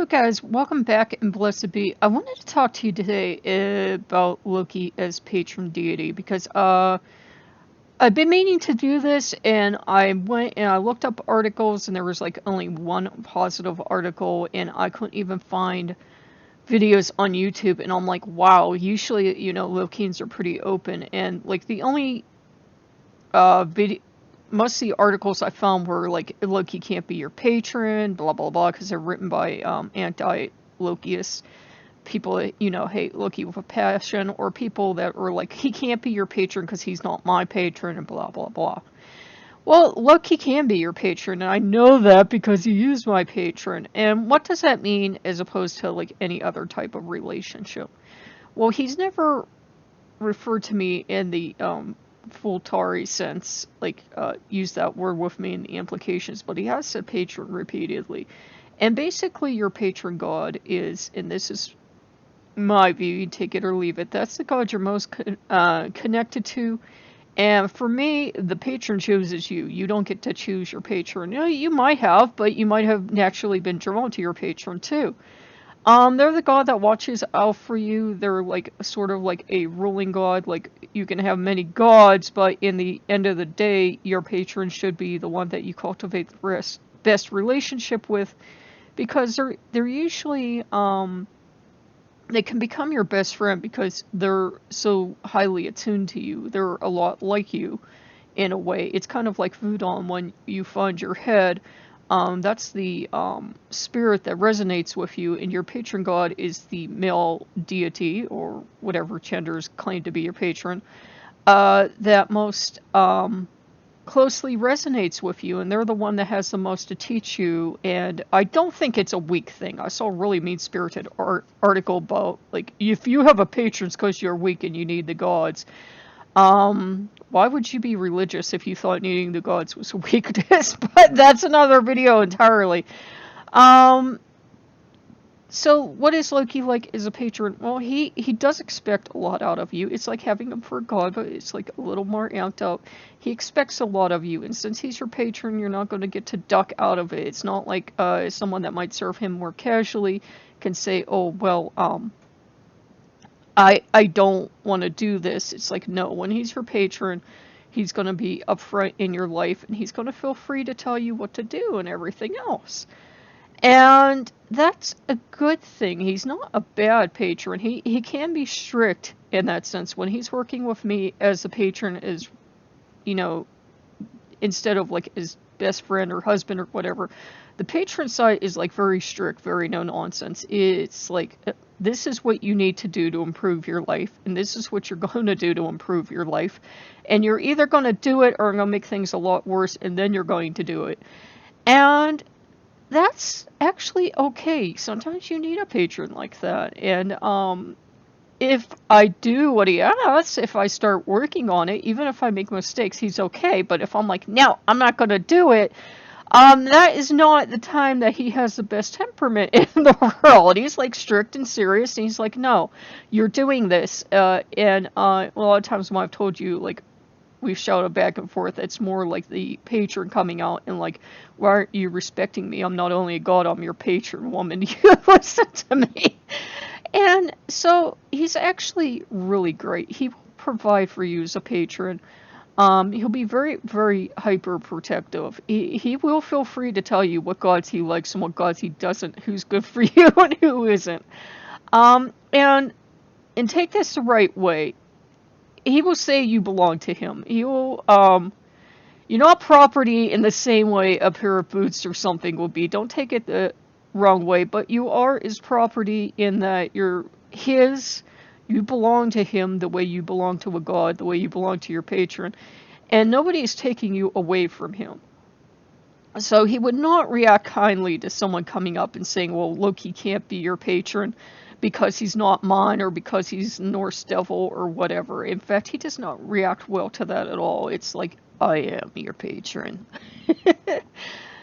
Hello guys, welcome back and blessed be. I wanted to talk to you today about Loki as patron deity because I've been meaning to do this, and I went and I looked up articles and there was like only one positive article, and I couldn't even find videos on YouTube, and I'm like, wow, usually Lokeans are pretty open, and like the only video, most of the articles I found were like Loki can't be your patron, blah blah blah, because they're written by anti-Lokiist people that hate Loki with a passion, or people that were like, he can't be your patron because he's not my patron, and blah blah blah. Well, Loki can be your patron, and I know that because he is my patron. And what does that mean as opposed to like any other type of relationship? Well, he's never referred to me in the full Tari sense, like use that word with me in the implications, but he has said patron repeatedly. And basically your patron god is, and this is my view, you take it or leave it, that's the god you're most connected to. And for me, the patron chooses you. You don't get to choose your patron. You might have, but you might have naturally been drawn to your patron too. They're the god that watches out for you. They're like sort of like a ruling god. Like, you can have many gods, but in the end of the day, your patron should be the one that you cultivate the best relationship with, because they're usually they can become your best friend because they're so highly attuned to you. They're a lot like you in a way. It's kind of like Voodoo when you find your head. That's the spirit that resonates with you, and your patron god is the male deity, or whatever genders claim to be your patron, that most closely resonates with you, and they're the one that has the most to teach you. And I don't think it's a weak thing. I saw a really mean-spirited article about, like, if you have a patron, it's because you're weak and you need the gods. Why would you be religious if you thought needing the gods was a weakness? But that's another video entirely. So what is Loki like as a patron? Well, he does expect a lot out of you. It's like having him for a god, but it's like a little more amped up. He expects a lot of you, and since he's your patron, you're not going to get to duck out of it. It's not like someone that might serve him more casually can say, oh, well, I don't want to do this. It's like, no, when he's your patron, he's going to be upfront in your life, and he's going to feel free to tell you what to do and everything else. And that's a good thing. He's not a bad patron. He can be strict in that sense. When he's working with me as a patron, as, instead of like his best friend or husband or whatever, the patron side is like very strict, very no nonsense. It's like, this is what you need to do to improve your life, and this is what you're going to do to improve your life. And you're either going to do it or going to make things a lot worse, and then you're going to do it. And that's actually okay. Sometimes you need a patron like that. And if I do what he asks, if I start working on it, even if I make mistakes, he's okay. But if I'm like, no, I'm not going to do it, that is not the time that he has the best temperament in the world. He's like strict and serious, and he's like, no, you're doing this. And a lot of times when I've told you, like, we've shouted back and forth, it's more like the patron coming out and like, why aren't you respecting me? I'm not only a god, I'm your patron, woman. You listen to me. And so he's actually really great. He will provide for you as a patron. He'll be very, very hyper protective. He will feel free to tell you what gods he likes and what gods he doesn't, who's good for you and who isn't. And take this the right way. He will say you belong to him. He will, you're not property in the same way a pair of boots or something will be. Don't take it the wrong way, but you are his property in that you're his. You belong to him the way you belong to a god, the way you belong to your patron, and nobody is taking you away from him. So he would not react kindly to someone coming up and saying, well, Loki can't be your patron because he's not mine, or because he's Norse devil, or whatever. In fact, he does not react well to that at all. It's like, I am your patron.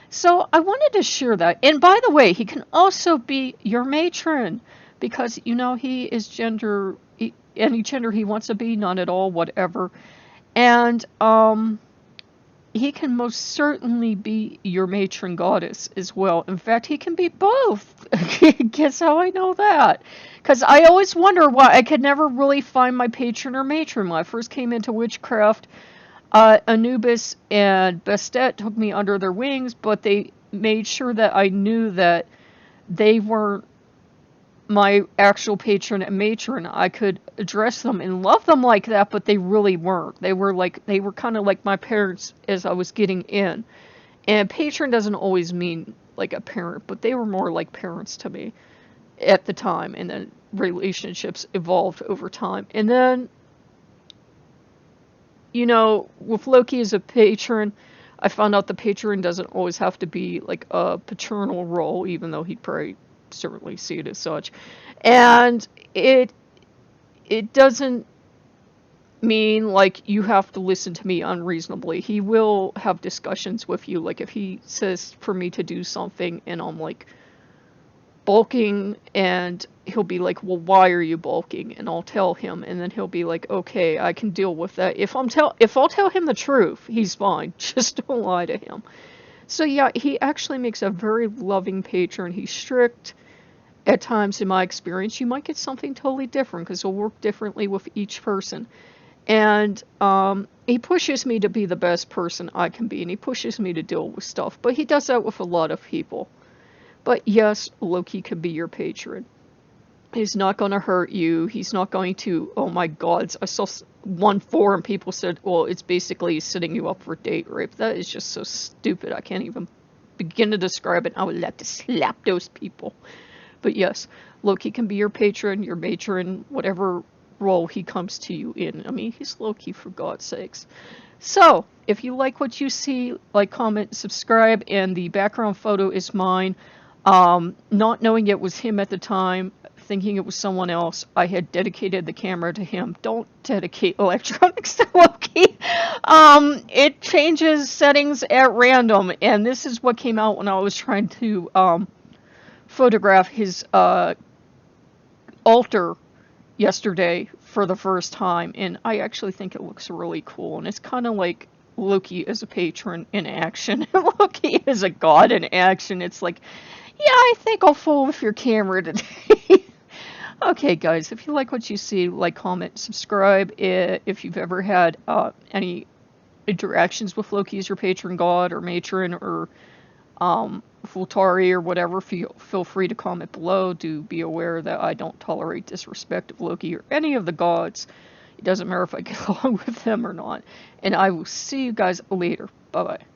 So I wanted to share that. And by the way, he can also be your matron, because, he is gender, any gender he wants to be, none at all, whatever. And he can most certainly be your matron goddess as well. In fact, he can be both. Guess how I know that? Because I always wonder why I could never really find my patron or matron. When I first came into witchcraft, Anubis and Bastet took me under their wings, but they made sure that I knew that they weren't my actual patron and matron. I could address them and love them like that, but they really weren't. They were kind of like my parents as I was getting in. And patron doesn't always mean like a parent, but they were more like parents to me at the time, and then relationships evolved over time. And then, with Loki as a patron, I found out the patron doesn't always have to be like a paternal role, even though he'd probably certainly see it as such. And it doesn't mean like you have to listen to me unreasonably. He will have discussions with you. Like if he says for me to do something and I'm like bulking, and he'll be like, well, why are you bulking? And I'll tell him, and then he'll be like, okay, I can deal with that. If I'll tell him the truth, he's fine. Just don't lie to him. So yeah, he actually makes a very loving patron. He's strict. At times, in my experience, you might get something totally different because he'll work differently with each person. And he pushes me to be the best person I can be, and he pushes me to deal with stuff. But he does that with a lot of people. But yes, Loki can be your patron. He's not going to hurt you. He's not going to, oh my god, I saw one forum, people said, well, it's basically setting you up for date rape. That is just so stupid. I can't even begin to describe it. I would like to slap those people. But yes, Loki can be your patron, your matron, whatever role he comes to you in. I mean, he's Loki, for God's sakes. So, if you like what you see, like, comment, subscribe, and the background photo is mine. Not knowing it was him at the time, thinking it was someone else, I had dedicated the camera to him. Don't dedicate electronics to Loki. It changes settings at random, and this is what came out when I was trying to, photograph his, altar yesterday for the first time, and I actually think it looks really cool, and it's kind of like Loki as a patron in action, Loki as a god in action. It's like, yeah, I think I'll fool with your camera today. Okay, guys, if you like what you see, like, comment, subscribe. If you've ever had any interactions with Loki as your patron god or matron, or Fultari or whatever, feel free to comment below. Do be aware that I don't tolerate disrespect of Loki or any of the gods. It doesn't matter if I get along with them or not. And I will see you guys later. Bye-bye.